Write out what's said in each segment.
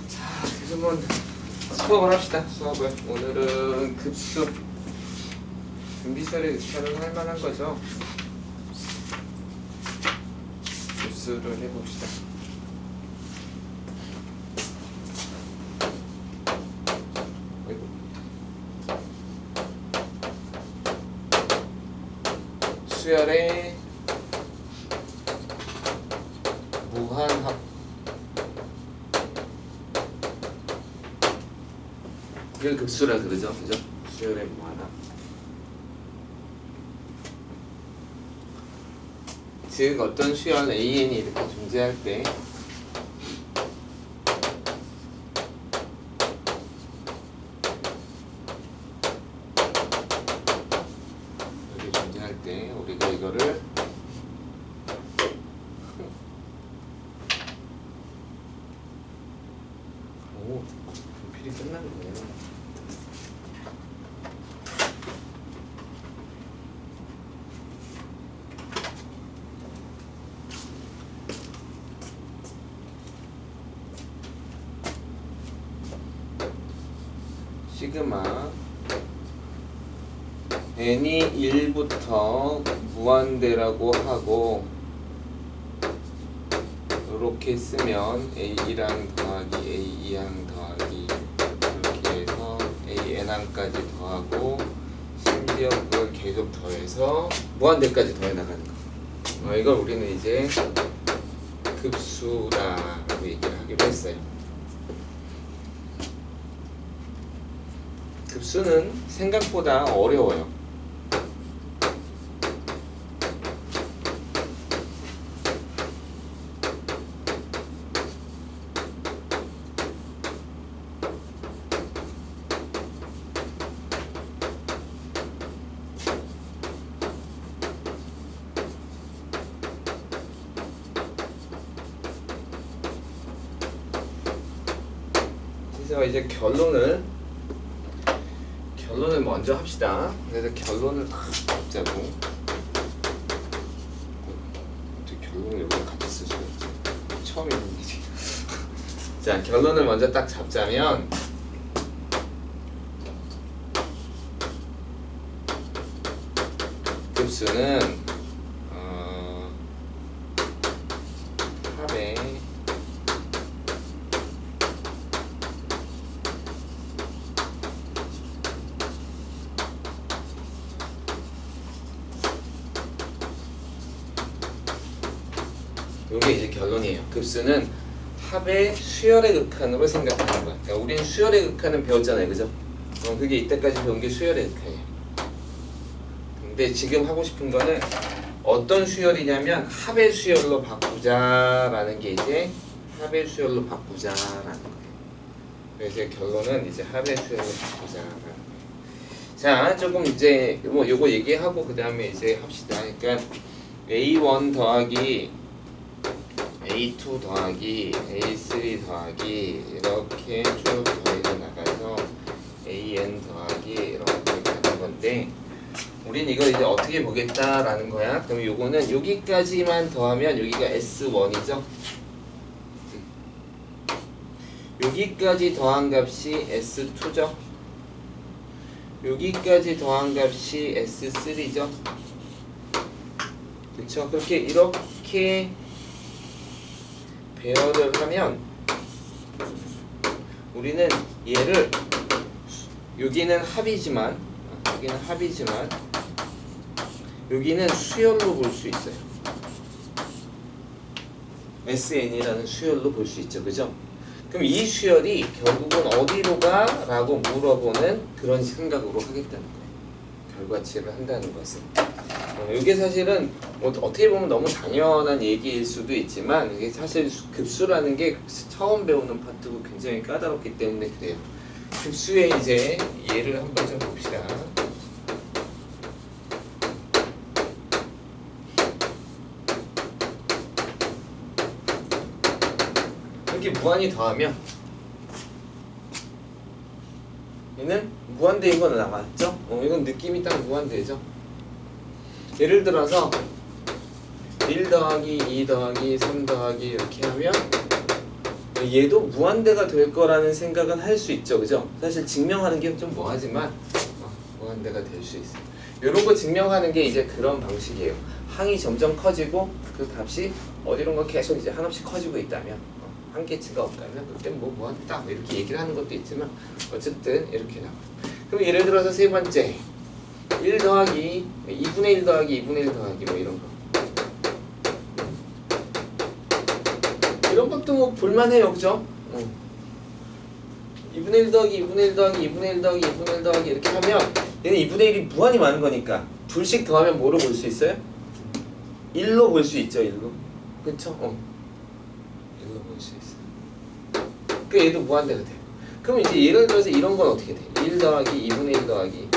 자, 그러면 수업을 합시다. 수업을. 오늘은 급수. 준비설에 촬영할 만한 거죠. 급수를 해봅시다. 아이고. 수열의 무한합. 이걸 급수라 그러죠, 그죠? 수열의 무한합. 즉 어떤 수열 AN이 이렇게 존재할 때 이렇게 존재할 때 우리가 이거를 분필이 끝났네요. 시그마 n이 1부터 무한대라고 하고 이렇게 쓰면 a1항 더하기 a2항 더하기 이렇게 해서 an항까지 더하고 심지어 그걸 계속 더해서 무한대까지 더해 나가는 거. 이걸 우리는 이제 급수라고 얘기를 하기로 했어요. 급수는 생각보다 어려워요. 그래서 이제 결론을 먼저 합시다. 그래서 결론을 딱 잡자고. 어떻게 결론을 여기 같이 쓸 수가 있지? 처음 있는 일이. 자, 결론을 먼저 딱 잡자면 급수는 합의 이게 이제 결론이에요. 급수는 합의 수열의 극한으로 생각하는 거야. 그러니까 우리는 수열의 극한은 배웠잖아요, 그죠? 그게 이때까지 배운 게 수열의 극한이에요. 근데 지금 하고 싶은 거는 어떤 수열이냐면 합의 수열로 바꾸자라는 게 이제 합의 수열로 바꾸자라는 거예요. 그래서 결론은 이제 합의 수열로 바꾸자라는 거예요. 자, 조금 이제 뭐 요거 얘기하고 그 다음에 이제 합시다. 그러니까 A1 더하기 A2 더하기 A3 더하기 이렇게 쭉 더해져 나가서 AN 더하기 이렇게 가는 건데 우린 이걸 이제 어떻게 보겠다라는 거야. 그럼 요거는 여기까지만 더하면 여기가 S1이죠. 여기까지 더한 값이 S2죠. 여기까지 더한 값이 S3죠. 그렇죠? 그렇게 이렇게 배열을 하면 우리는 얘를 여기는 합이지만 여기는 수열로 볼 수 있어요. SN이라는 수열로 볼 수 있죠. 그죠? 그럼 이 수열이 결국은 어디로 가? 라고 물어보는 그런 생각으로 하겠다는 거예요. 결과치를 한다는 것은. 이게 사실은 뭐 어떻게 보면 너무 당연한 얘기일 수도 있지만 이게 사실 급수라는 게 처음 배우는 파트고 굉장히 까다롭기 때문에 그래요. 급수의 이제 예를 한번 좀 봅시다. 이렇게 무한히 더하면 얘는 무한대인 건 나왔죠? 이건 느낌이 딱 무한대죠? 예를 들어서 1 더하기 2 더하기 3 더하기 이렇게 하면 얘도 무한대가 될 거라는 생각은 할 수 있죠, 그죠? 사실 증명하는 게 좀 뭐하지만 무한대가 될 수 있어요. 이런 거 증명하는 게 이제 그런 방식이에요. 항이 점점 커지고 그 값이 어디론가 계속 이제 한없이 커지고 있다면 한계치가 없다면 그때 뭐 무한대다 뭐 이렇게 얘기를 하는 것도 있지만 어쨌든 이렇게 나와요. 그럼 예를 들어서 세 번째 1 더하기 2분의 1 더하기 2분의 1 더하기 뭐 이런 거 이런 것도 뭐 볼만해요, 그죠? 2분의 1 더하기 2분의 1 더하기 2분의 1 더하기 2분의 1 더하기 이렇게 하면 얘는 2분의 1이 무한히 많은 거니까 둘씩 더하면 뭐로 볼 수 있어요? 1로 볼 수 있죠, 1로. 그쵸? 1로 볼 수 있어요. 그 얘도 무한대가 돼요. 그럼 이제 예를 들어서 이런 건 어떻게 돼? 1 더하기 2분의 1 더하기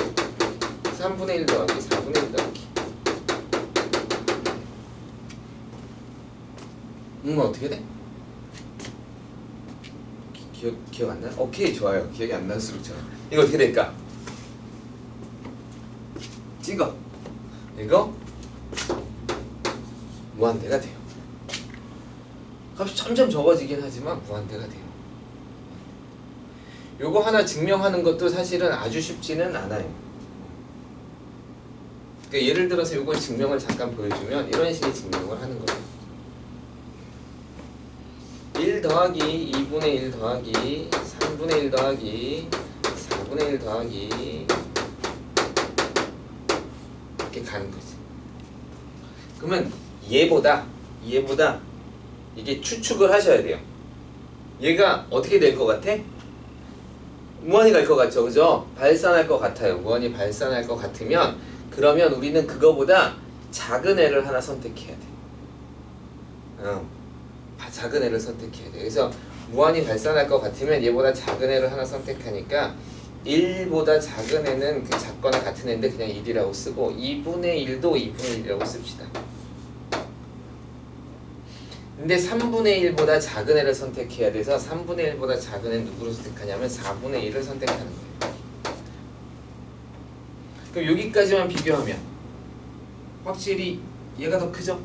3분의 1 더하기 4분의 1 더하기 어떻게 돼? 기억 안 나? 오케이, 좋아요. 기억이 안 날수록 좋아. 이거 어떻게 될까? 찍어. 이거 무한대가 돼요. 값이 점점 적어지긴 하지만 무한대가 돼요. 요거 하나 증명하는 것도 사실은 아주 쉽지는 않아요. 그러니까 예를 들어서 요걸 증명을 잠깐 보여주면 이런 식의 증명을 하는 거예요. 1 더하기 2분의 1 더하기 3분의 1 더하기 4분의 1 더하기 이렇게 가는 거지. 그러면 얘보다 이게 추측을 하셔야 돼요. 얘가 어떻게 될 것 같아? 무한히 갈 것 같죠, 그죠? 발산할 것 같아요. 무한히 발산할 것 같으면 그러면 우리는 그거보다 작은 애를 하나 선택해야 돼. 작은 애를 선택해야 돼. 그래서 무한히 발산할 것 같으면 얘보다 작은 애를 하나 선택하니까 1보다 작은 애는 그 작거나 같은 애인데 그냥 1이라고 쓰고 2분의 1도 2분의 1이라고 씁시다. 근데 3분의 1보다 작은 애를 선택해야 돼서 3분의 1보다 작은 애는 누구를 선택하냐면 4분의 1을 선택하는 거예요. 그럼 여기까지만 비교하면 확실히 얘가 더 크죠?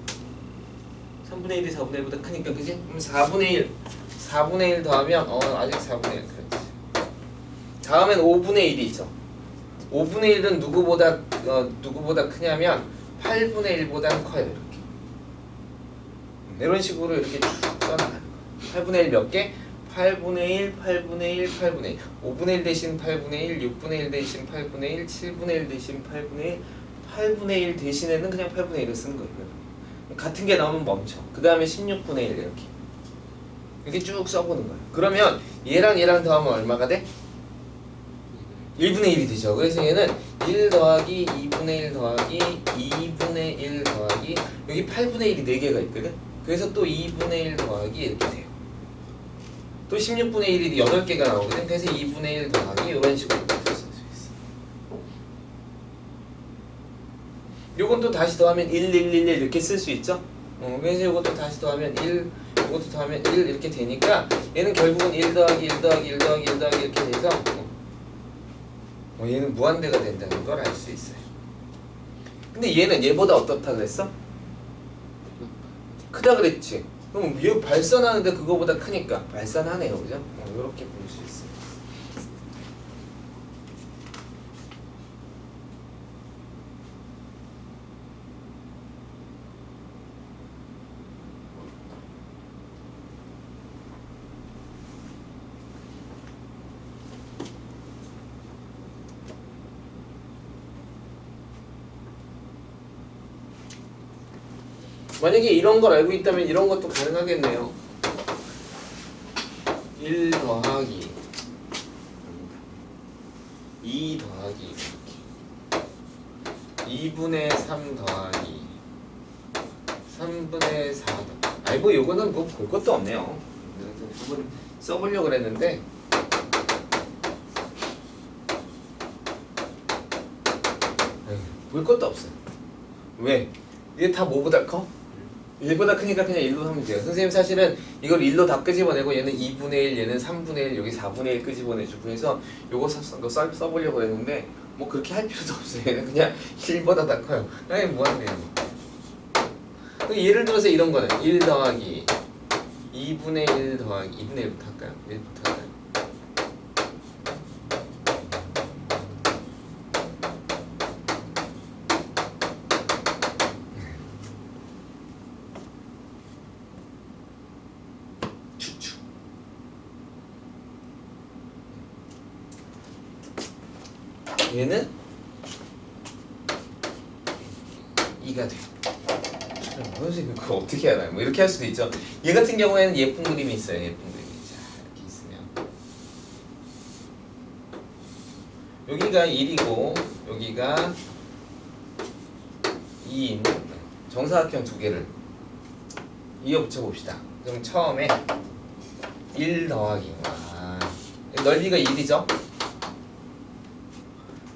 3분의 1이 4분의 1보다 크니까, 그지? 그럼 4분의 1 더하면 아직 4분의 1 그렇지. 다음엔 5분의 1이죠. 5분의 1은 누구보다 크냐면 8분의 1보다 커요. 이렇게 이런 식으로 이렇게 쭉 써나가는 거예요. 8분의 1 몇 개? 8분의 1, 8분의 1, 8분의 1 5분의 1 대신 8분의 1, 6분의 1 대신 8분의 1, 7분의 1 대신 8분의 1 8분의 1 대신에는 그냥 8분의 1을 쓰는 거예요. 같은 게 나오면 멈춰. 그 다음에 16분의 1 이렇게 쭉 써보는 거예요. 그러면 얘랑 더하면 얼마가 돼? 1분의 1이 되죠. 그래서 얘는 1 더하기 2분의 1 더하기 2분의 1 더하기 여기 8분의 1이 4개가 있거든. 그래서 또 2분의 1 더하기 이렇게 돼요. 또 16분의 1이 8개가 나오거든. 그래서 2분의 1 더하기 이런 식으로 쓸 수 있어. 요건 또 다시 더하면 1, 1, 1, 1 이렇게 쓸 수 있죠. 그래서 요것도 다시 더하면 1, 요것도 더하면 1 이렇게 되니까 얘는 결국은 1 더하기 1 더하기 1 더하기 1 더하기 이렇게 돼서 얘는 무한대가 된다는 걸 알 수 있어요. 근데 얘는 얘보다 어떻다 그랬어? 크다 그랬지. 그럼 얘 발산하는데 그거보다 크니까 발산하네요, 그죠? 이렇게 볼 수 있어요. 만약에 이런 걸 알고 있다면 이런 것도 가능하겠네요. 1 더하기 2 더하기 2분의 3 더하기 3분의 4 더하기 아이고 요거는 뭐 볼 것도 없네요. 한번 써보려고 그랬는데 볼 것도 없어요. 왜? 이게 다 뭐보다 커? 1보다 크니까 그냥 1로 하면 돼요. 선생님 사실은 이걸 1로 다 끄집어내고 얘는 2분의 1, 얘는 3분의 1, 여기 4분의 1 끄집어내주고 해서 요거 써보려고 했는데 뭐 그렇게 할 필요도 없어요. 얘는 그냥 1보다 다 커요. 그냥 뭐하네요. 예를 들어서 이런 거는 1 더하기 2분의 1 더하기 2분의 1부터 할까요? 1부터 할까요? 추측. 얘는 2가 돼요. 선생님 그거 어떻게 알아요? 뭐 이렇게 할 수도 있죠. 얘 같은 경우에는 예쁜 그림이 있어요. 예쁜 그림이. 자, 이렇게 있으면 여기가 1이고 여기가 2인 정사각형 두 개를 이어 붙여 봅시다. 그럼 처음에 1 더하기 넓이가 1이죠?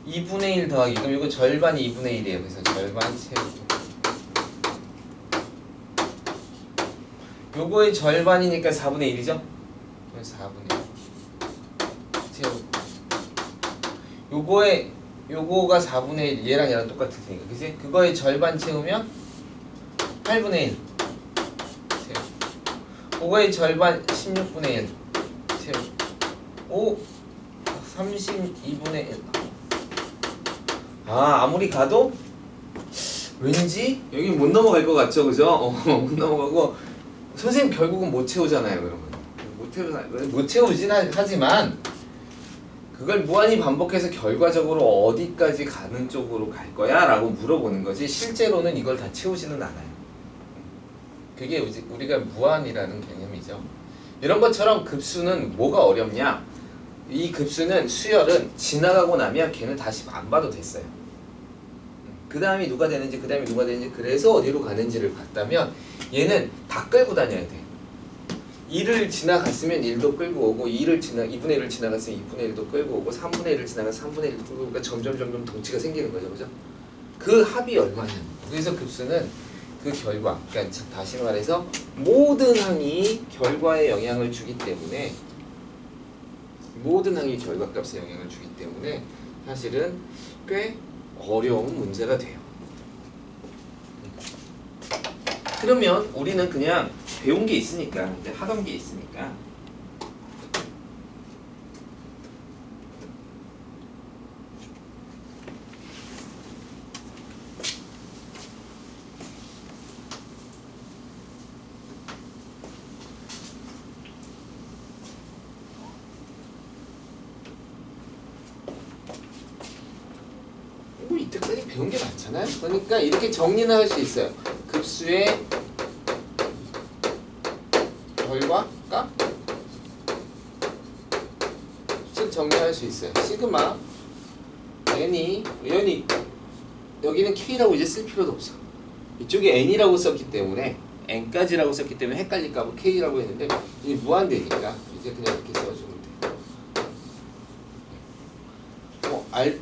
2분의 1 더하기 그럼 이거 절반이 2분의 1이에요. 그래서 절반 채우고 요거의 절반이니까 4분의 1이죠? 그럼 4분의 1 채우고 요거가 4분의 1 얘랑 얘랑 똑같을 테니까 그치? 그거의 절반 채우면 8분의 1 채우고 그거의 절반 16분의 1 채우고 32분의 1 아무리 가도 왠지 여기 못 넘어갈 것 같죠? 그죠? 못 넘어가고 선생님 결국은 못 채우잖아요. 그러면 못 채우진 하지만 그걸 무한히 반복해서 결과적으로 어디까지 가는 쪽으로 갈 거야? 라고 물어보는 거지 실제로는 이걸 다 채우지는 않아요. 그게 우리가 무한이라는 개념이죠. 이런 것처럼 급수는 뭐가 어렵냐? 이 급수는 수열은 지나가고 나면 걔는 다시 안 봐도 됐어요. 그 다음이 누가 되는지 그 다음이 누가 되는지 그래서 어디로 가는지를 봤다면 얘는 다 끌고 다녀야 돼. 2를 지나갔으면 1도 끌고 오고 2분의 1을 지나갔으면 2분의 1도 끌고 오고 3분의 1을 지나가서 3분의 1도 끌고 오니까 점점 동치가 생기는 거죠. 그죠? 그 합이 얼마냐. 그래서 급수는 그 결과, 그러니까 다시 말해서 모든 항이 결과에 영향을 주기 때문에 모든 항이 결과값에 영향을 주기 때문에 사실은 꽤 어려운 문제가 돼요. 그러면 우리는 그냥 배운 게 있으니까, 하던 게 있으니까 이때까지 배운 게 많잖아요. 그러니까 이렇게 정리는 할 수 있어요. 급수의 결과값 즉 정리할 수 있어요. 시그마 n이 여기는 k라고 이제 쓸 필요도 없어. 이쪽에 n이라고 썼기 때문에 n까지라고 썼기 때문에 헷갈릴까 봐 k라고 했는데 이게 무한대니까 이제 그냥 이렇게 써주면 돼.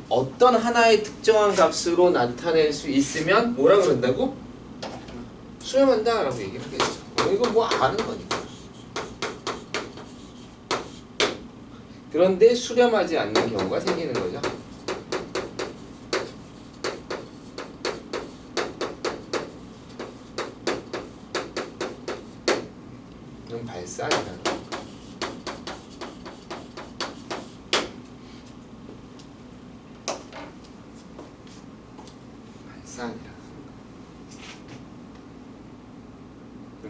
어떤 하나의 특정한 값으로 나타낼 수 있으면 뭐라 그런다고? 수렴한다 라고 얘기를 하겠죠. 이건 뭐 아는 거니까. 그런데 수렴하지 않는 경우가 생기는 거죠. 이건 발산이라는 거. 발산이라는 거.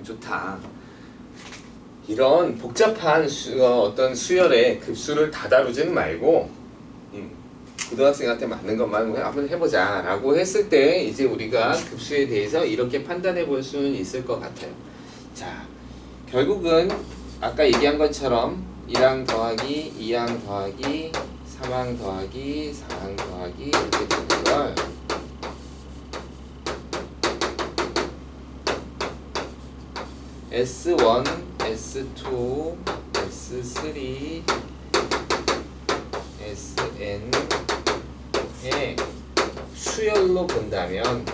좋다. 이런 복잡한 어떤 수열의 급수를 다 다루지는 말고 고등학생한테 맞는 것만 한번 해보자 라고 했을 때 이제 우리가 급수에 대해서 이렇게 판단해 볼 수는 있을 것 같아요. 자, 결국은 아까 얘기한 것처럼 1항 더하기 2항 더하기 3항 더하기 4항 더하기 이렇게 되는 걸 S1, S2, S3, SN의 수열로 본다면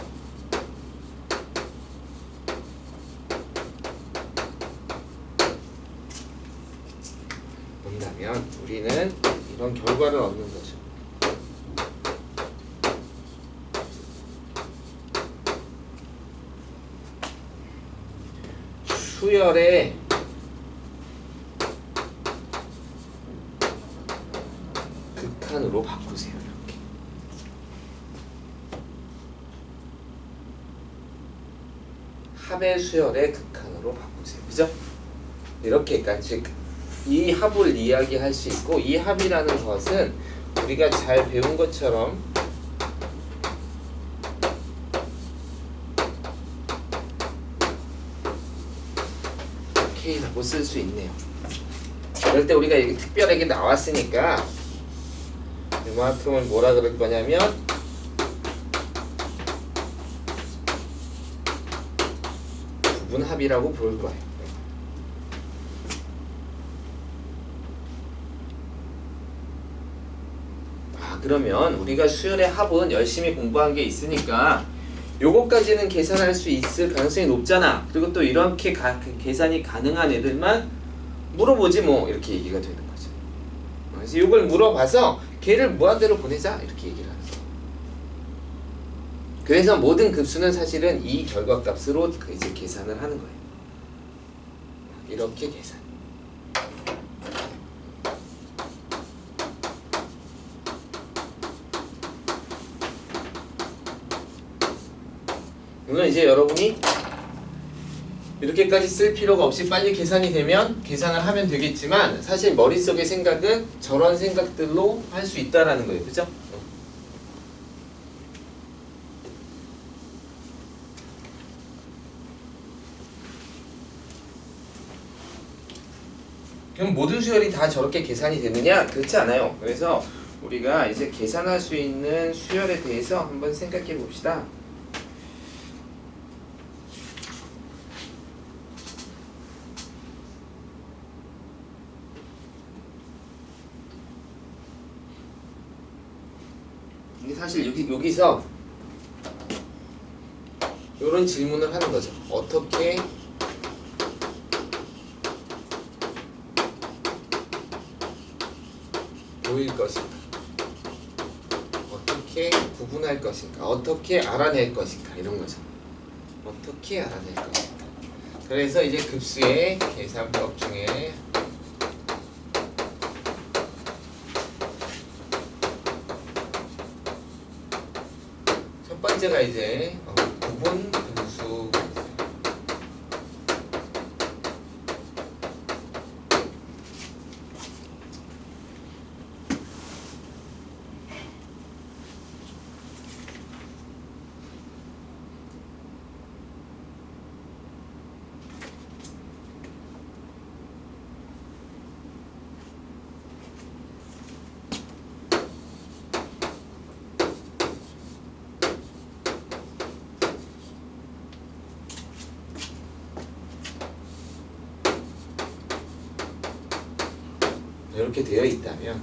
우리는 이런 결과를 얻는 거죠. 수열의 극한으로 바꾸세요. 이렇게. 합의 수열의 극한으로 바꾸세요. 그죠? 이렇게, 그러니까 즉 이 합을 이야기할 수 있고, 이 합이라는 것은 우리가 잘 배운 것처럼 K라고 쓸 수 있네요. 그럴 때 우리가 이게 특별하게 나왔으니까 이만큼을 뭐라 그럴 거냐면 부분합이라고 부를 거예요. 그러면 우리가 수열의 합은 열심히 공부한 게 있으니까 요거까지는 계산할 수 있을 가능성이 높잖아. 그리고 또 이렇게 계산이 가능한 애들만 물어보지 뭐, 이렇게 얘기가 되는 거죠. 그래서 요걸 물어봐서 걔를 무한대로 보내자, 이렇게 얘기를 하는 거예요. 그래서 모든 급수는 사실은 이 결과값으로 이제 계산을 하는 거예요. 이렇게 계산. 물론 이제 여러분이 이렇게까지 쓸 필요가 없이 빨리 계산이 되면 계산을 하면 되겠지만, 사실 머릿속의 생각은 저런 생각들로 할 수 있다라는 거예요. 그죠? 그럼 모든 수열이 다 저렇게 계산이 되느냐? 그렇지 않아요. 그래서 우리가 이제 계산할 수 있는 수열에 대해서 한번 생각해 봅시다. 사실 여기서 이런 질문을 하는 거죠. 어떻게 보일 것인가? 어떻게 구분할 것인가? 어떻게 알아낼 것인가? 이런 거죠. 어떻게 알아낼 것인가? 그래서 이제 급수의 계산법 중에 첫 번째가 이제 구분 분수. 이렇게 되어 있다면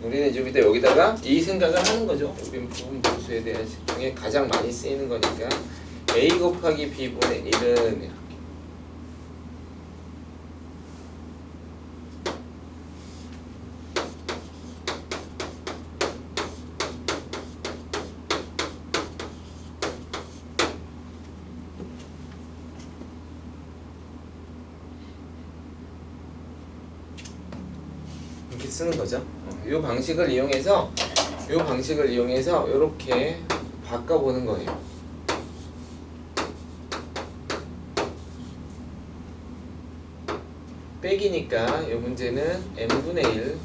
우리는 좀 이따 여기다가 이 생각을 하는 거죠. 우린 부분 분수에 대한 식 중에 가장 많이 쓰이는 거니까 a 곱하기 b분의 1은 이렇게. 이렇게 쓰는 거죠. 이 방식을 이용해서 이렇게 바꿔보는 거예요. 빼기니까 이 문제는 n분의 1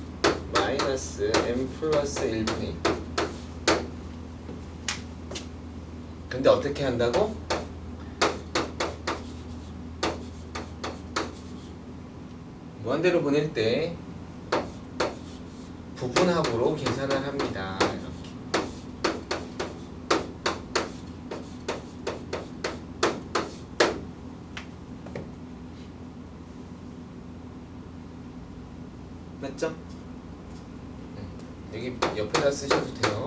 마이너스 n 플러스 1분의 1. 근데 어떻게 한다고? 무한대로 보낼 때 부분합으로 계산을 합니다. 이렇게. 맞죠? 여기 옆에다 쓰셔도 돼요.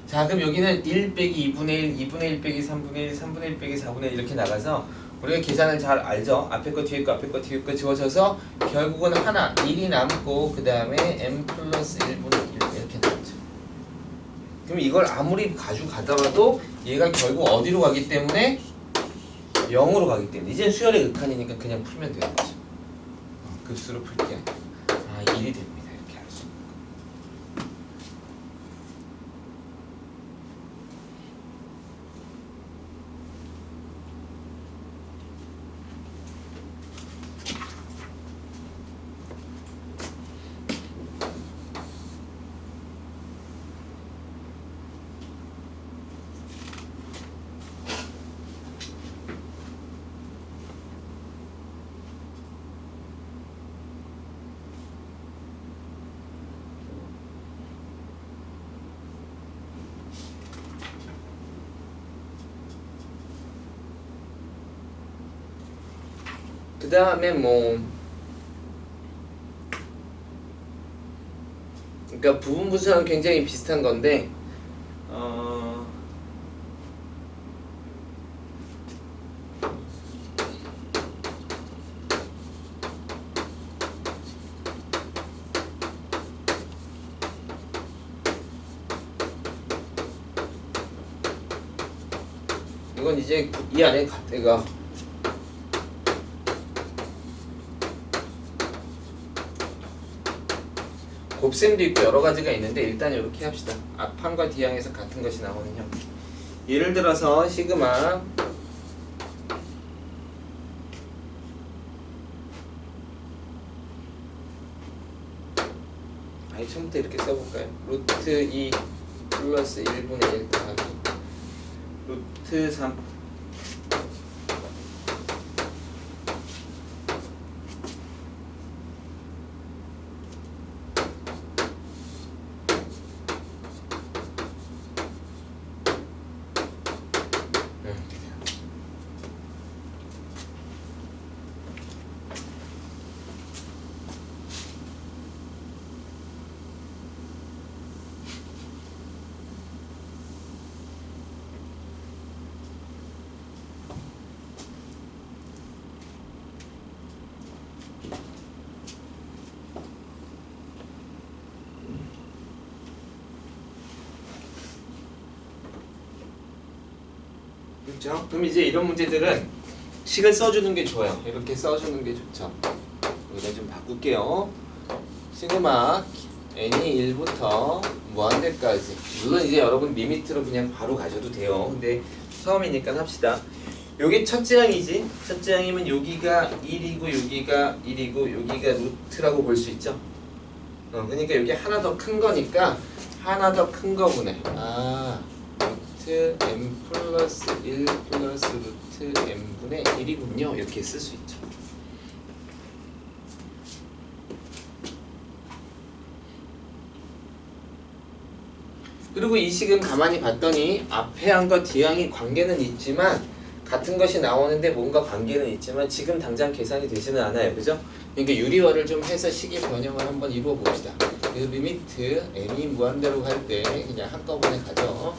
자, 그럼 여기는 1 빼기 2분의 1, 2분의 1 빼기 3분의 1, 3분의 1 빼기 4분의 1 이렇게 나가서 우리가 계산을 잘 알죠? 앞에 거 뒤에 거 앞에 거 뒤에 거 지워져서 결국은 하나 1이 남고 그 다음에 n 플러스 1분의 1 이렇게 나왔죠. 그럼 이걸 아무리 가져가더라도 얘가 결국 어디로 가기 때문에 0으로 가기 때문에 이젠 수열의 극한이니까 그냥 풀면 되는 거죠. 급수로 풀 게 아니라 1이 됩니다. 이렇게 할 수 있는 거. 그 다음에 그러니까 부분분수랑 굉장히 비슷한 건데 이건 이제 이 안에 gat가 곱셈도 있고 여러 가지가 있는데 일단 이렇게 합시다. 앞항과 뒤항에서 같은 것이 나오는 형. 예를 들어서 시그마 처음부터 이렇게 써볼까요? 루트 2 플러스 1분의 1 더하기 루트 3 그렇죠? 그럼 이제 이런 문제들은 식을 써주는 게 좋아요. 이렇게 써주는 게 좋죠. 여기다 좀 바꿀게요. 시그마 n이 1부터 무한대까지. 물론 이제 여러분 리미트로 그냥 바로 가셔도 돼요. 근데 처음이니까 합시다. 요게 첫째 항이지. 첫째 항이면 여기가 1이고 여기가 1이고 여기가 루트라고 볼 수 있죠. 그러니까 여기 하나 더 큰 거니까 하나 더 큰 거분해. 루트 m 플러스 1 플러스 루트 m분의 1이군요. 이렇게 쓸 수 있죠. 그리고 이 식은 가만히 봤더니 앞에 항과 뒤 항이 관계는 있지만 같은 것이 나오는데 뭔가 관계는 있지만 지금 당장 계산이 되지는 않아요. 그죠? 그러니까 유리화를 좀 해서 식의 변형을 한번 이루어 봅시다. 그래서 리미트 n이 무한대로 갈 때 그냥 한꺼번에 가죠.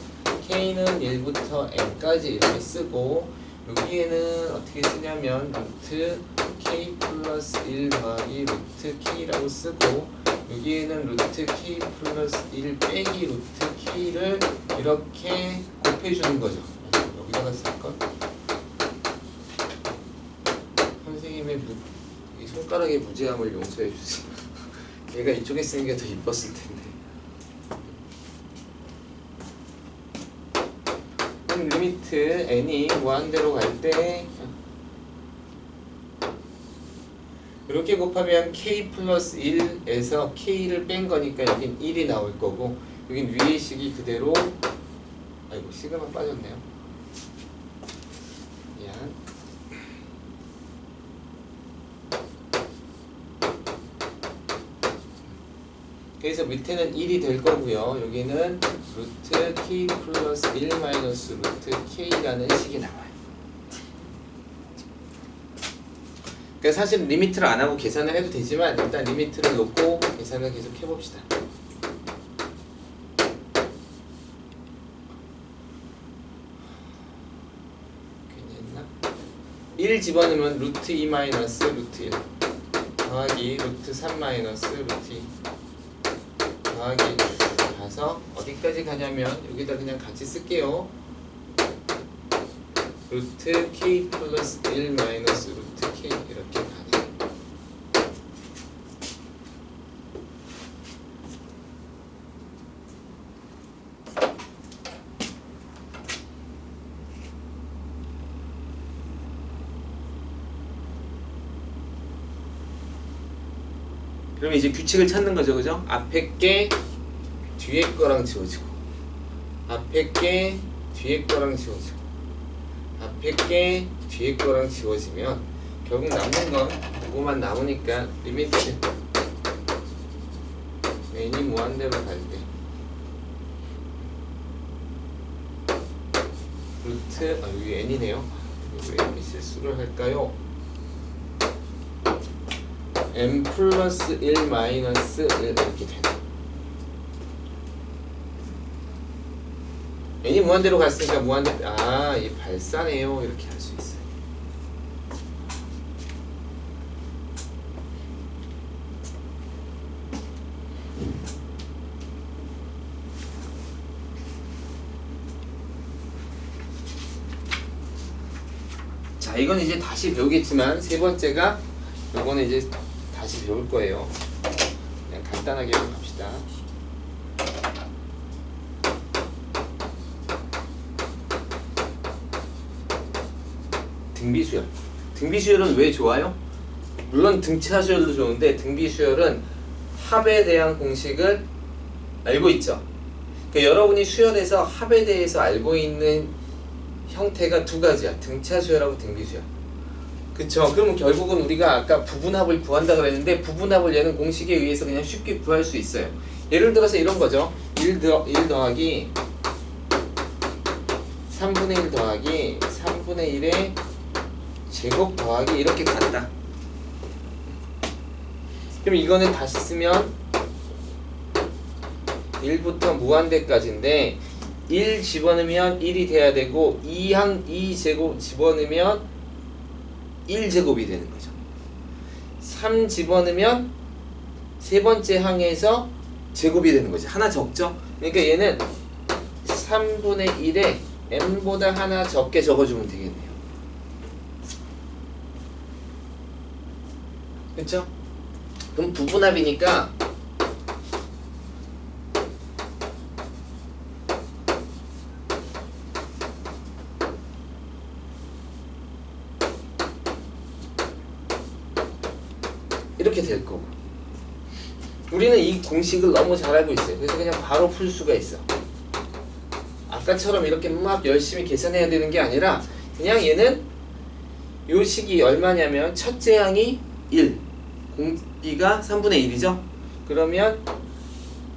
k는 1부터 n까지 이렇게 쓰고 여기에는 어떻게 쓰냐면 루트 k 플러스 1 더하기 루트 k라고 쓰고 여기에는 루트 k 플러스 1 빼기 루트 k를 이렇게 곱해주는 거죠. 여기다가 쓸까? 선생님의 이 손가락의 무지함을 용서해 주세요. 얘가 이쪽에 쓰는 게 더 이뻤을 텐데. 리미트 n이 무한대로 갈 때 이렇게 곱하면 k 플러스 1에서 k를 뺀 거니까 여긴 1이 나올 거고 여긴 위의 식이 그대로 아이고 시그마 빠졌네요. 미안. 그래서 밑에는 1이 될 거고요. 여기는 루트 k 플러스 1 마이너스 루트 k라는 식이 나와요. 그러니까 사실 리미트를 안 하고 계산을 해도 되지만 일단 리미트를 놓고 계산을 계속 해봅시다. 괜히 했나? 1 집어넣으면 루트 2 마이너스 루트 1 더하기 루트 3 마이너스 루트 2 더하기 가서 어디까지 가냐면 여기다 그냥 같이 쓸게요. 루트 k 플러스 1 마이너스 루트 k 이렇게 가네. 그러면 이제 규칙을 찾는 거죠, 그죠? 앞에 게 뒤에 거랑 지워지고, 앞에 게 뒤에 거랑 지워지고, 앞에 게 뒤에 거랑 지워지면 결국 남는 건 이거만 남으니까 리미트 n이 무한대로 갈 때 루트 여기 n이네요. 왜 이렇게 실수를 할까요? n 플러스 1 마이너스 1 이렇게 되네. n이 무한대로 갔으니까 무한대 이 발사네요. 이렇게 할 수 있어요. 자, 이건 이제 다시 배우겠지만 세 번째가 이거는 이제 다시 배울 거예요. 그냥 간단하게 갑시다. 등비수열. 등비수열은 왜 좋아요? 물론 등차수열도 좋은데 등비수열은 합에 대한 공식을 알고 있죠. 그러니까 여러분이 수열에서 합에 대해서 알고 있는 형태가 두 가지야. 등차수열하고 등비수열. 그쵸? 그러면 결국은 우리가 아까 부분합을 구한다 그랬는데 부분합을 얘는 공식에 의해서 그냥 쉽게 구할 수 있어요. 예를 들어서 이런 거죠. 1 더하기 3분의 1 더하기 3분의 1의 제곱 더하기 이렇게 간다. 그럼 이거는 다시 쓰면 1부터 무한대까지인데 1 집어넣으면 1이 돼야 되고 2제곱 집어넣으면 1제곱이 되는 거죠. 3 집어넣으면 세 번째 항에서 제곱이 되는 거죠. 하나 적죠? 그러니까 얘는 3분의 1에 n보다 하나 적게 적어주면 되겠네요. 그쵸? 그럼 부분합이니까 이렇게 될 거고, 우리는 이 공식을 너무 잘 알고 있어요. 그래서 그냥 바로 풀 수가 있어. 아까처럼 이렇게 막 열심히 계산해야 되는 게 아니라 그냥 얘는 요 식이 얼마냐면 첫째 항이 1, 공비가 3분의 1이죠. 그러면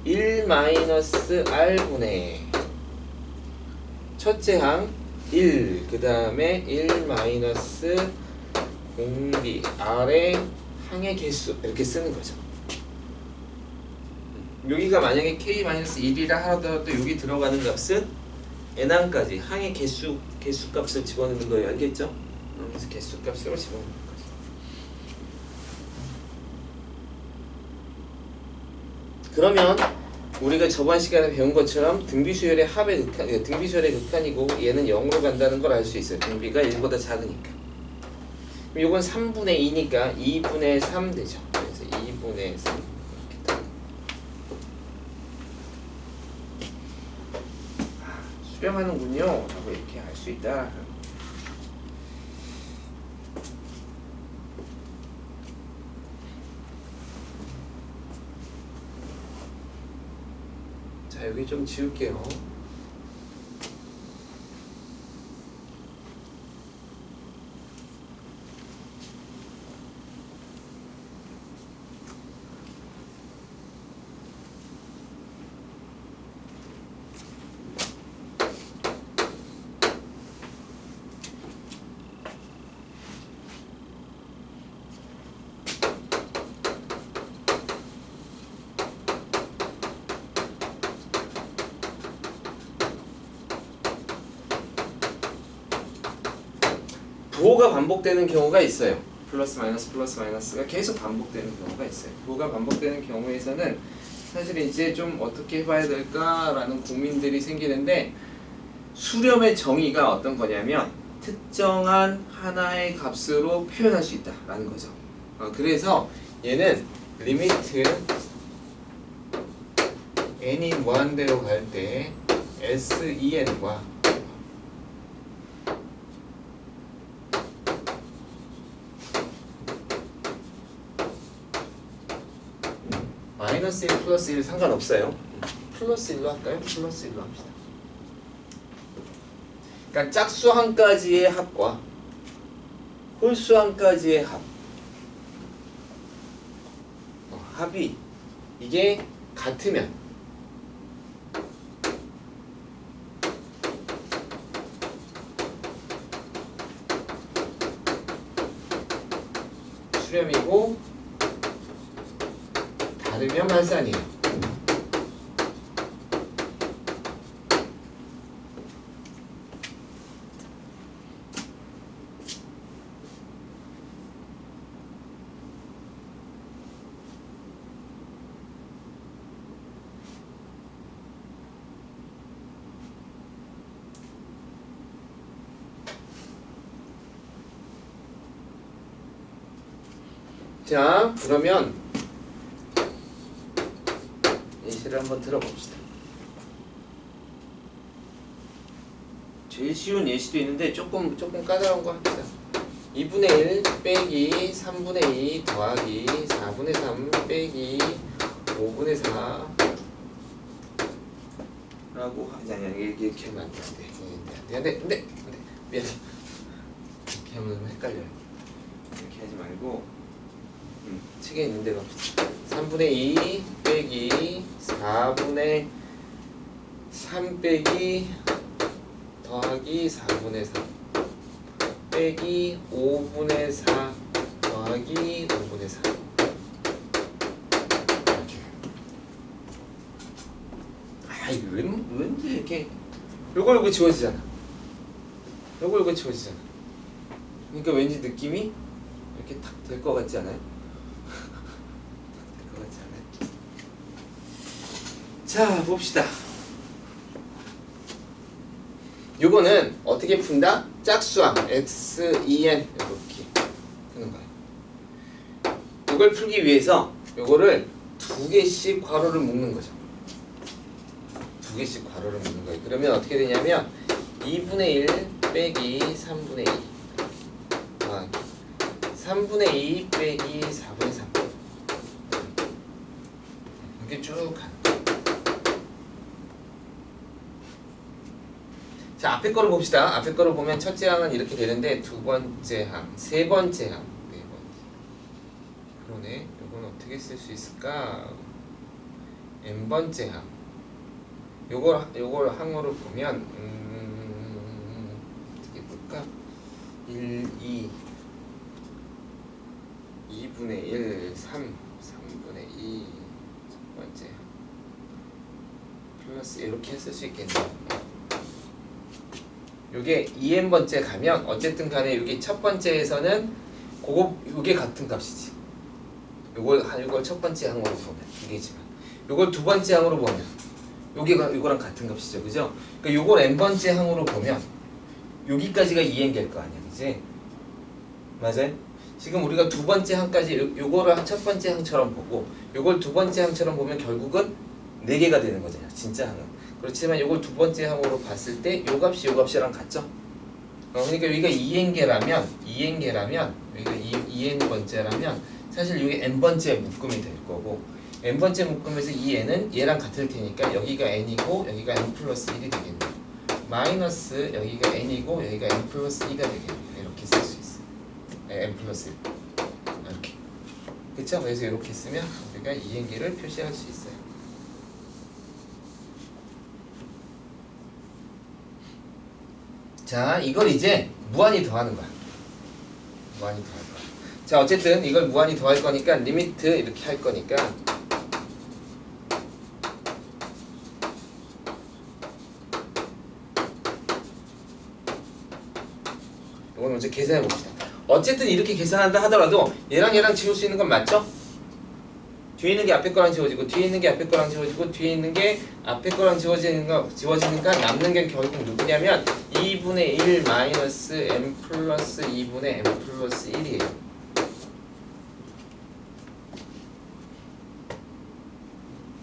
1 마이너스 r분의 첫째 항 1, 그 다음에 1 마이너스 공비 r의 항의 개수 이렇게 쓰는 거죠. 여기가 만약에 k-1이라 하더라도 여기 들어가는 값은 n항까지 항의 개수 값을 집어넣는 거예요. 알겠죠? 그래서 개수 값을 집어넣는 거죠. 그러면 우리가 저번 시간에 배운 것처럼 등비수열의 등비수열의 극한이고 얘는 0으로 간다는 걸 알 수 있어요. 등비가 1보다 작으니까. 그럼 이건 3분의 2니까 2분의 3 되죠. 그래서 2분의 3 수렴하는군요. 라고 이렇게 알 수 있다. 자, 여기 좀 지울게요. 부호가 반복되는 경우가 있어요. 플러스 마이너스가 계속 반복되는 경우가 있어요. 부호가 반복되는 경우에서는 사실 이제 좀 어떻게 해봐야 될까라는 고민들이 생기는데, 수렴의 정의가 어떤 거냐면 특정한 하나의 값으로 표현할 수 있다라는 거죠. 그래서 얘는 리미트 n이 무한대로 갈 때 SEN과 마이너스 1 플러스 1 상관없어요. 플러스 1로 할까요? 플러스 1로 합시다. 그러니까 짝수 한 가지의 합과 홀수 한 가지의 합이 이게 같으면 수렴이고 다르면 말산이에요. 자, 그러면 예시를 한번 들어봅시다. 제일 쉬운 예시도 있는데 조금 까다로운 거 합시다. 2분의 1 빼기 3분의 2 더하기 4분의 3 빼기 5분의 4 라고 하지 않냐. 이렇게 하면 안 돼. 안 돼. 미안해. 이렇게 하면 헷갈려요. 이렇게 하지 말고 책에 있는 대로 합시다. 3분의 2 빼기 4분의 3 빼기 더하기 4분의 3 빼기 5분의 4 더하기 5분의 4 이렇게. 이거 왠지 이렇게 요거 지워지잖아. 요거 지워지잖아. 그러니까 왠지 느낌이 이렇게 탁 될 것 같지 않아요? 될 것 같지 않아요? 자, 봅시다. 요거는 어떻게 푼다? 짝수함 xen 이렇게 푸는 거예요. 이걸 풀기 위해서 요거를 두 개씩 괄호를 묶는 거죠. 두 개씩 괄호를 묶는 거예요. 그러면 어떻게 되냐면 2분의 1 빼기 3분의 2 더하기 3분의 2 빼기 4분의 3 이렇게 쭉 가는 거예요. 자, 앞에 거를 봅시다. 앞에 거를 보면 첫째 항은 이렇게 되는데 두 번째 항, 세 번째 항, 네 번째. 그러네. 이건 어떻게 쓸 수 있을까? n번째 항. 요걸 항으로 보면 어떻게 볼까? 1, 2분의 1, 3분의 2 첫 번째 플러스 이렇게 쓸 수 있겠네요. 요게 2n번째 가면 어쨌든 간에 요게 첫 번째에서는 요게 같은 값이지. 요걸 첫 번째 항으로 보면 이게지만 요걸 두 번째 항으로 보면 요거랑 같은 값이죠. 그죠? 그러니까 요걸 n번째 항으로 보면 여기까지가 2n일 거 아니야. 그지? 맞아요? 지금 우리가 두 번째 항까지 요거를 첫 번째 항처럼 보고 요걸 두 번째 항처럼 보면 결국은 4개가 되는 거잖아요. 진짜 항은. 그렇지만 요걸 두 번째 항으로 봤을 때 요 값이 요 값이랑 같죠? 그러니까 여기가 2n개라면 여기가 2n번째라면 사실 이게 n번째 묶음이 될 거고 n번째 묶음에서 이 n은 얘랑 같을 테니까 여기가 n이고 여기가 n 플러스 1이 되겠네요. 마이너스 여기가 n이고 여기가 n 플러스 2가 되겠네요. 이렇게 쓸 수 있어요. n 플러스 1 이렇게. 그쵸? 그래서 이렇게 쓰면 우리가 2n개를 표시할 수 있어요. 자, 이걸 이제 무한히 더하는 거야. 무한히 더할 거야. 자, 어쨌든 이걸 무한히 더할 거니까 리미트 이렇게 할 거니까 이건 먼저 계산해 봅시다. 어쨌든 이렇게 계산한다 하더라도 얘랑 지울 수 있는 건 맞죠? 뒤에 있는 게 앞에 거랑 지워지고 뒤에 있는 게 앞에 거랑 지워지고 뒤에 있는 게 앞에 거랑 지워지니까 남는 게 결국 누구냐면 2분의 1 마이너스 m 플러스 2분의 m 플러스 1이에요.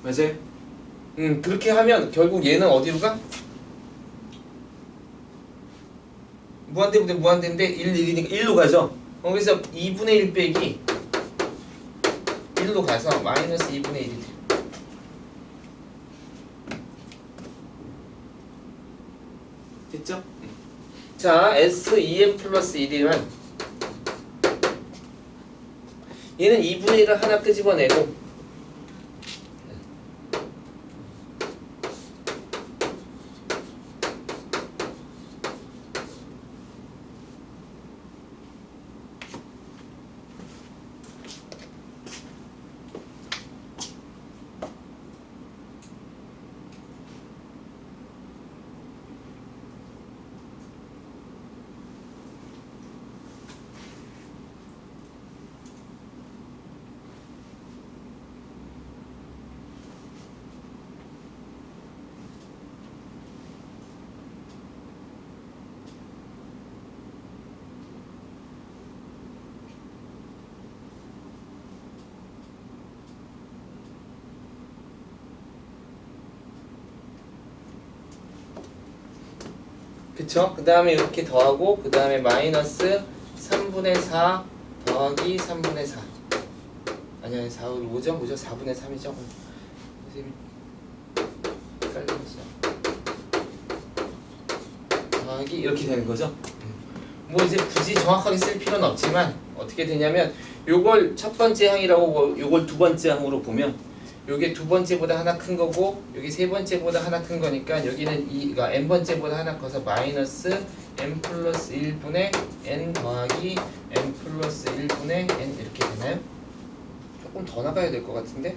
맞아요? 그렇게 하면 결국 얘는 어디로 가? 무한대분의 무한대인데 1, 1이니까 1로 가죠? 그래서 2분의 1 빼기 1로 가서 마이너스 2분의 1이 돼요. 됐죠? 자, S2n 플러스 1이면 얘는 2분의 1을 하나 끄집어내고 그쵸? 그 다음에 이렇게 더하고 그 다음에 마이너스 3분의 4 더하기 3분의 4 아니야 4, 5죠? 4분의 3이죠? 선생님이 헷갈렸어 더하기 이렇게 되는 거죠? 뭐 이제 굳이 정확하게 쓸 필요는 없지만 어떻게 되냐면 요걸 첫 번째 항이라고 요걸 두 번째 항으로 보면 요게 두 번째보다 하나 큰 거고 여기 세 번째보다 하나 큰 거니까 여기는 그러니까 n 번째보다 하나 커서 마이너스 n 플러스 1분의 n 더하기 n 플러스 1분의 n 이렇게 되나요? 조금 더 나가야 될 것 같은데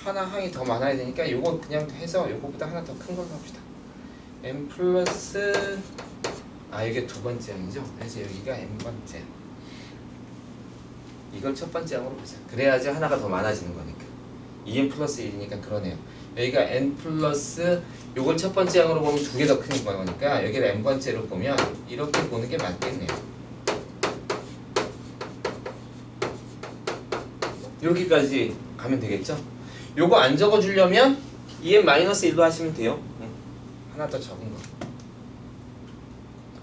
하나 항이 더 많아야 되니까 요거 그냥 해서 요거보다 하나 더 큰 걸로 합시다. n 플러스 이게 두 번째 항이죠? 그래서 여기가 n 번째 이걸 첫 번째 항으로 보자. 그래야지 하나가 더 많아지는 거니까 2n 플러스 1이니까 그러네요. 여기가 n 플러스 요걸 첫 번째 항으로 보면 두 개 더 큰 거니까 여기를 n 번째로 보면 이렇게 보는 게 맞겠네요. 여기까지 가면 되겠죠? 요거 안 적어주려면 2n-1로 하시면 돼요. 하나 더 적은 거.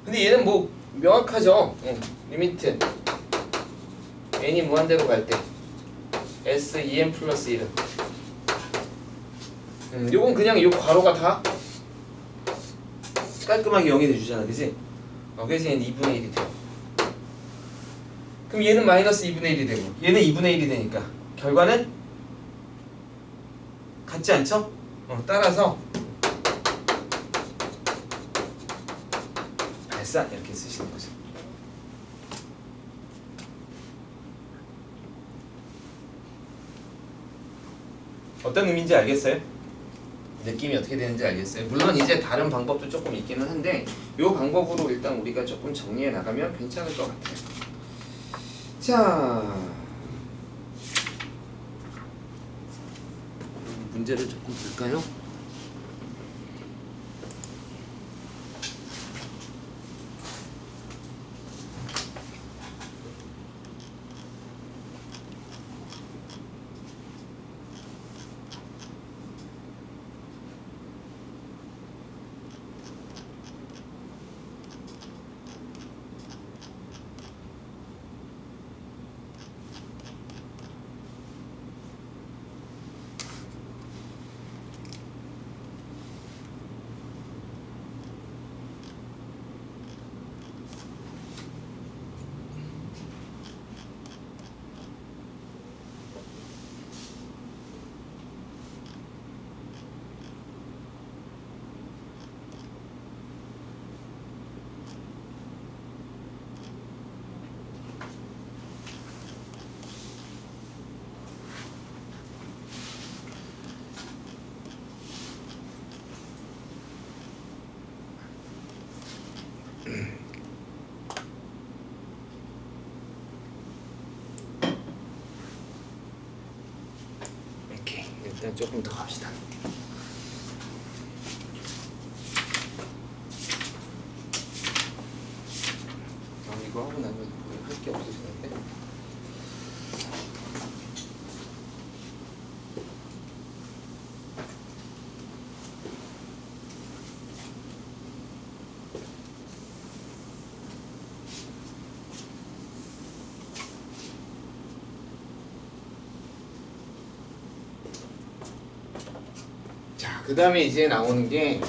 근데 얘는 뭐 명확하죠? 리미트 n이 무한대로 갈 때 s 2n 플러스 1은 요건 그냥 요 괄호가 다 깔끔하게 0이 돼주잖아, 그지? 그래서 얘는 2분의 1이 돼요. 그럼 얘는 마이너스 2분의 1이 되고 얘는 2분의 1이 되니까 결과는 같지 않죠? 따라서 발사 이렇게 쓰시는 거죠. 어떤 의미인지 알겠어요? 느낌이 어떻게 되는지 알겠어요? 물론 이제 다른 방법도 조금 있기는 한데 이 방법으로 일단 우리가 조금 정리해 나가면 괜찮을 것 같아요. 자, 문제를 조금 볼까요? 이렇게 일단 조금 더 갑시다. 이거 하고 나면 할 게 없으시는데? 그 다음에 이제 나오는 게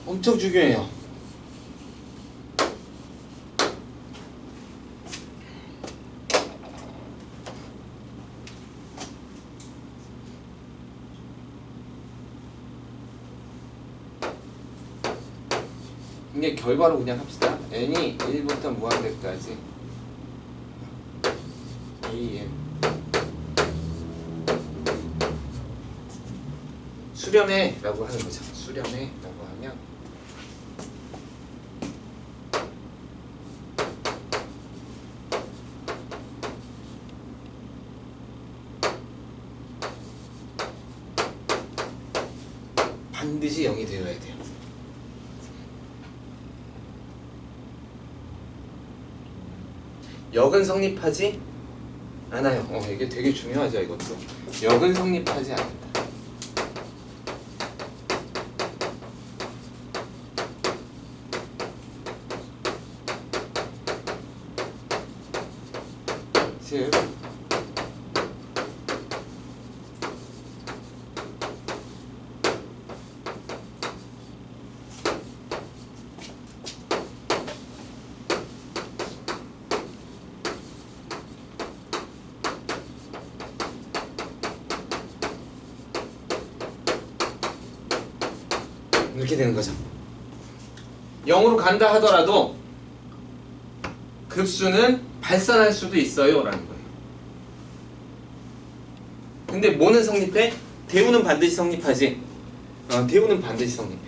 엄청 중요해요. 이게 결과로 그냥 합시다. n이 1부터 무한대까지 an 수렴해 라고 하는 거죠. 수렴해 라고 하면 반드시 0이 되어야 돼요. 역은 성립하지 않아요. 이게 되게 중요하죠. 이것도 역은 성립하지 않는다. 즉 이렇게 되는 거죠. 0으로 간다 하더라도 급수는 발산할 수도 있어요 라는 거예요. 근데 뭐는 성립해? 대우는 반드시 성립하지. 대우는 반드시 성립해.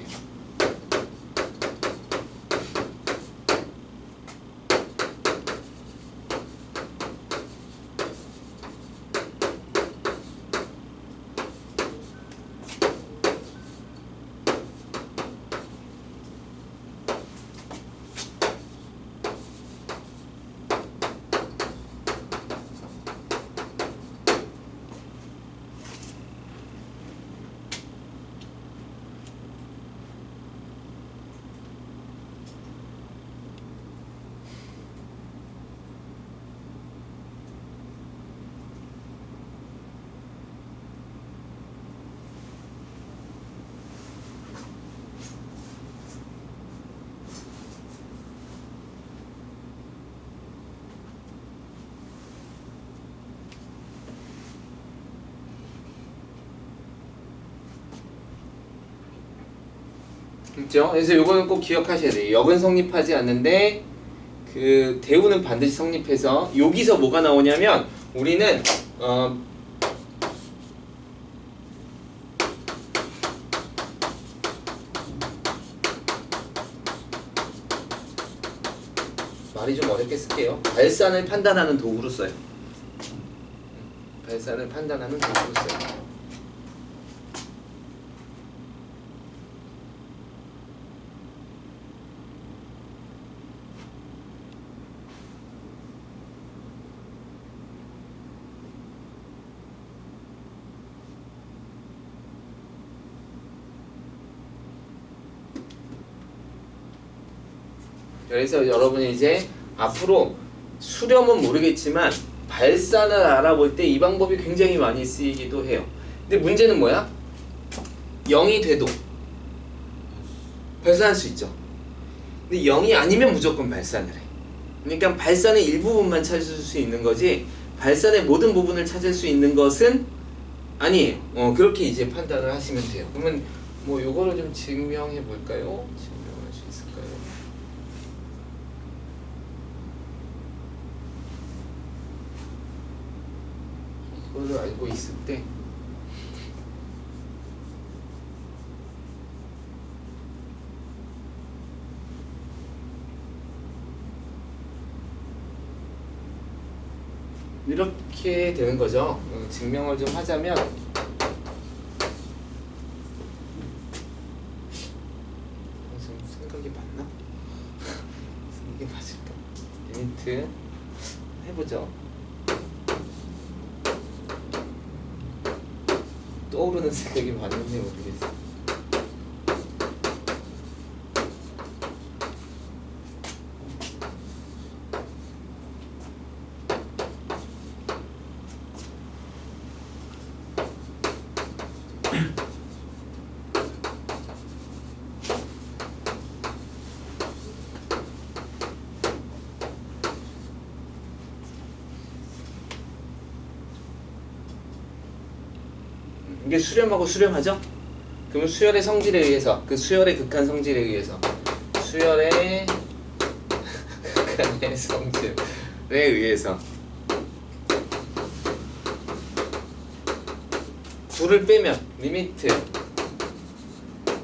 그렇죠? 그래서 요거는 꼭 기억하셔야 돼요. 역은 성립하지 않는데 그 대우는 반드시 성립해서 여기서 뭐가 나오냐면 우리는 말이 좀 어렵게 쓸게요. 발산을 판단하는 도구로 써요. 발산을 판단하는 도구로 써요. 그래서 여러분이 이제 앞으로 수렴은 모르겠지만 발산을 알아볼 때 이 방법이 굉장히 많이 쓰이기도 해요. 근데 문제는 뭐야? 0이 돼도 발산할 수 있죠. 근데 0이 아니면 무조건 발산을 해. 그러니까 발산의 일부분만 찾을 수 있는 거지 발산의 모든 부분을 찾을 수 있는 것은 아니에요. 그렇게 이제 판단을 하시면 돼요. 그러면 뭐 요거를 좀 증명해 볼까요? 증명할 수 있을까요? 이거를 알고 있을 때 이렇게 되는 거죠. 증명을 좀 하자면 지금 생각이 맞나? 이게 맞을까? 리미트 해보죠. 떠오르는 생각이 많은지 모르겠어. 이게 수렴하고 수렴하죠? 그러면 수열의 성질에 의해서, 그 수열의 극한 성질에 의해서, 수열의 극한의 성질에 의해서 둘을 빼면 리미트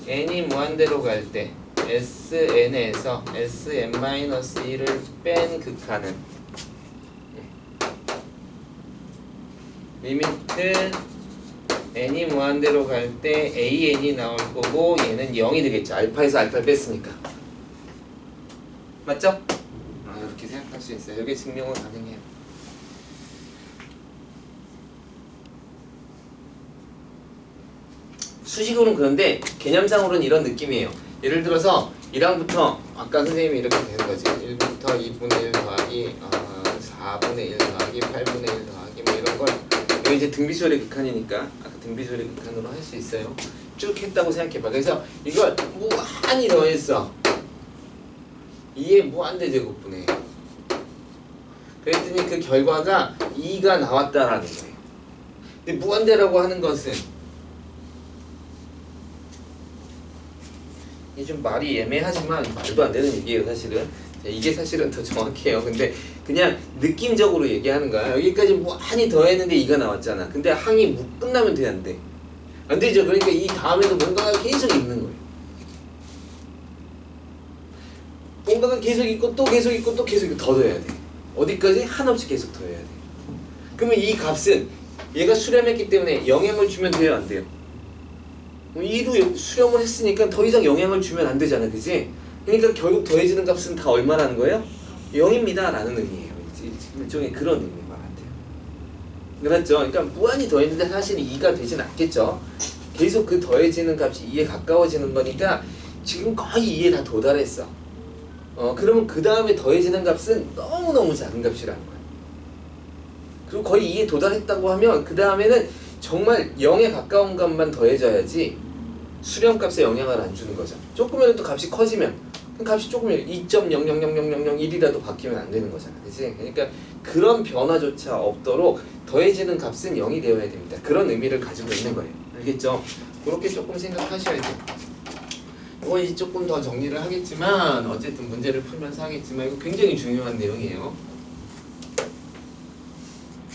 n이 무한대로 갈 때 Sn에서 Sn-1을 뺀 극한은 리미트 n이 무한대로 갈 때 an이 나올 거고 얘는 0이 되겠죠. 알파에서 알파를 뺐으니까. 맞죠? 이렇게 생각할 수 있어요. 여기 증명은 가능해요. 수식으로는 그런데 개념상으로는 이런 느낌이에요. 예를 들어서 1항부터 아까 선생님이 이렇게 되는 거지. 1부터 2분의 1 더하기 4분의 1 더하기 8분의 1 더하기 뭐 이런 걸 이거 이제 등비수열의 극한이니까 아까 등비수열의 극한으로 할 수 있어요. 쭉 했다고 생각해봐. 그래서 이걸 무한히 더했어. 2의 무한대 제곱분에 그랬더니 그 결과가 2가 나왔다라는 거예요. 근데 무한대라고 하는 것은 이게 좀 말이 애매하지만 말도 안 되는 얘기예요 사실은. 이게 사실은 더 정확해요. 근데 그냥 느낌적으로 얘기하는 거야. 여기까지 무한히 더했는데 2가 나왔잖아. 근데 항이 끝나면 돼, 안 돼? 안 되죠. 그러니까 이 다음에도 뭔가가 계속 있는 거예요. 뭔가가 계속 있고 또 계속 있고 또 계속 있고 더 더해야 돼. 어디까지? 한없이 계속 더해야 돼. 그러면 이 값은 얘가 수렴했기 때문에 영향을 주면 돼요, 안 돼요? 2도 수렴을 했으니까 더 이상 영향을 주면 안 되잖아, 그지? 그러니까 결국 더해지는 값은 다 얼마라는 거예요? 0입니다 라는 의미예요. 일종의 그런 의미인 것 같아요. 그렇죠? 그러니까 무한히 더했는데 사실 2가 되진 않겠죠. 계속 그 더해지는 값이 2에 가까워지는 거니까 지금 거의 2에 다 도달했어. 그러면 그 다음에 더해지는 값은 너무너무 작은 값이라는 거예요. 그리고 거의 2에 도달했다고 하면 그 다음에는 정말 0에 가까운 값만 더해져야지 수렴값에 영향을 안 주는 거죠. 조금이라도 값이 커지면 값이 조금이라도 2.000001이라도 바뀌면 안 되는 거잖아. 그치? 그러니까 그런 변화조차 없도록 더해지는 값은 0이 되어야 됩니다. 그런 의미를 가지고 있는 거예요. 알겠죠? 그렇게 조금 생각하셔야 돼요. 이거 이제 조금 더 정리를 하겠지만 어쨌든 문제를 풀면서 하겠지만 이거 굉장히 중요한 내용이에요.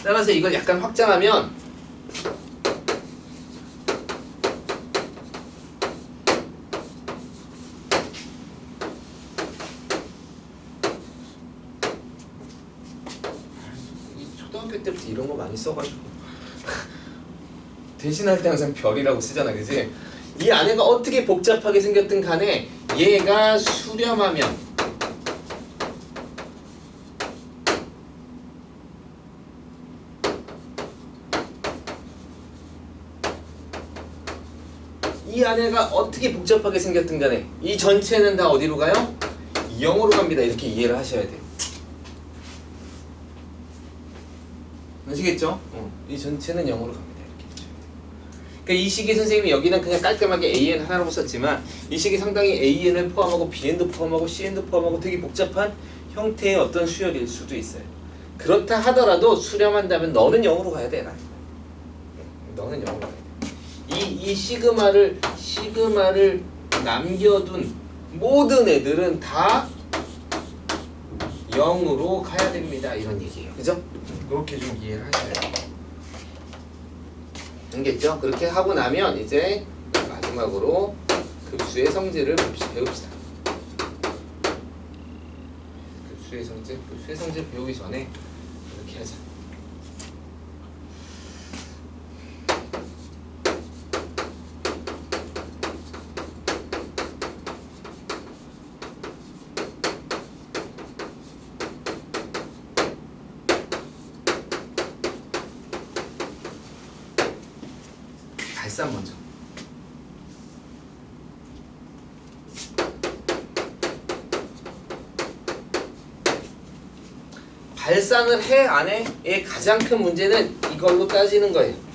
따라서 이걸 약간 확장하면 초등학교 때부터 이런 거 많이 써가지고 대신할 때 항상 별이라고 쓰잖아, 그지? 이 안에가 어떻게 복잡하게 생겼든 간에 얘가 수렴하면 이 안에가 어떻게 복잡하게 생겼든 간에 이 전체는 다 어디로 가요? 0으로 갑니다. 이렇게 이해를 하셔야 돼요. 아시겠죠? 이 전체는 0으로 갑니다. 그러니까 이 식이 선생님이 여기는 그냥 깔끔하게 AN 하나로 썼지만 이 식이 상당히 AN을 포함하고 BN도 포함하고 CN도 포함하고 되게 복잡한 형태의 어떤 수열일 수도 있어요. 그렇다 하더라도 수렴한다면 너는 0으로 가야 돼. 너는 0으로 가야 돼. 이 시그마를 남겨둔 모든 애들은 다 0으로 가야 됩니다. 이런 얘기예요. 그죠? 그렇게 좀 이해를 하셔야 돼요. 알겠죠? 그렇게 하고 나면 이제 마지막으로 급수의 성질을 배웁시다. 급수의 성질 배우기 전에 이렇게 하자. 발산 먼저. 발산을 해 안 해?의 가장 큰 문제는 이걸로 따지는 거예요.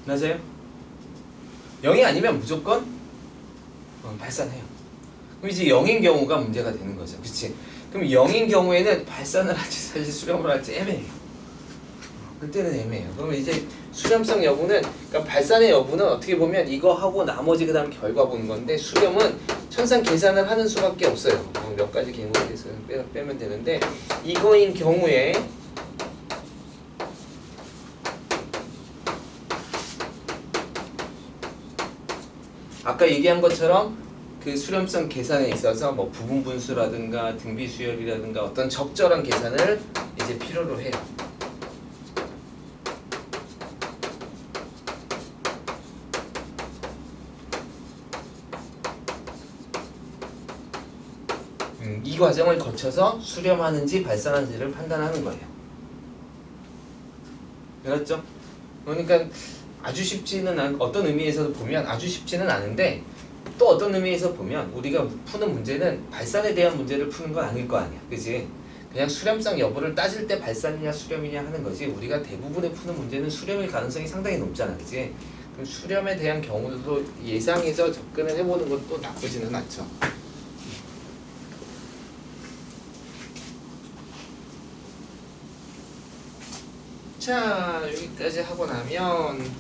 맞아요? 0이 아니면 무조건 발산해요. 그럼 이제 0인 경우가 문제가 되는 거죠. 그치? 그럼 0인 경우에는 발산을 할지 사실 수렴을 할지 애매해요. 그때는 애매해요. 그러면 이제 수렴성 여부는, 그러니까 발산의 여부는 어떻게 보면 이거 하고 나머지 그 다음 결과 보는 건데, 수렴은 천상 계산을 하는 수밖에 없어요. 몇 가지 개념에서 빼면 되는데, 이거인 경우에 아까 얘기한 것처럼 그 수렴성 계산에 있어서 뭐 부분 분수라든가 등비 수열이라든가 어떤 적절한 계산을 이제 필요로 해요. 이 과정을 거쳐서 수렴하는지 발산하는지를 판단하는 거예요. 알았죠? 그러니까 아주 쉽지는 어떤 의미에서 보면 아주 쉽지는 않은데, 또 어떤 의미에서 보면 우리가 푸는 문제는 발산에 대한 문제를 푸는 건 아닐 거 아니야. 그치? 그냥 수렴성 여부를 따질 때 발산이냐 수렴이냐 하는 거지, 우리가 대부분의 푸는 문제는 수렴일 가능성이 상당히 높잖아. 그치? 그럼 수렴에 대한 경우도 예상해서 접근을 해보는 것도 나쁘지는 않죠. 자, 여기까지 하고 나면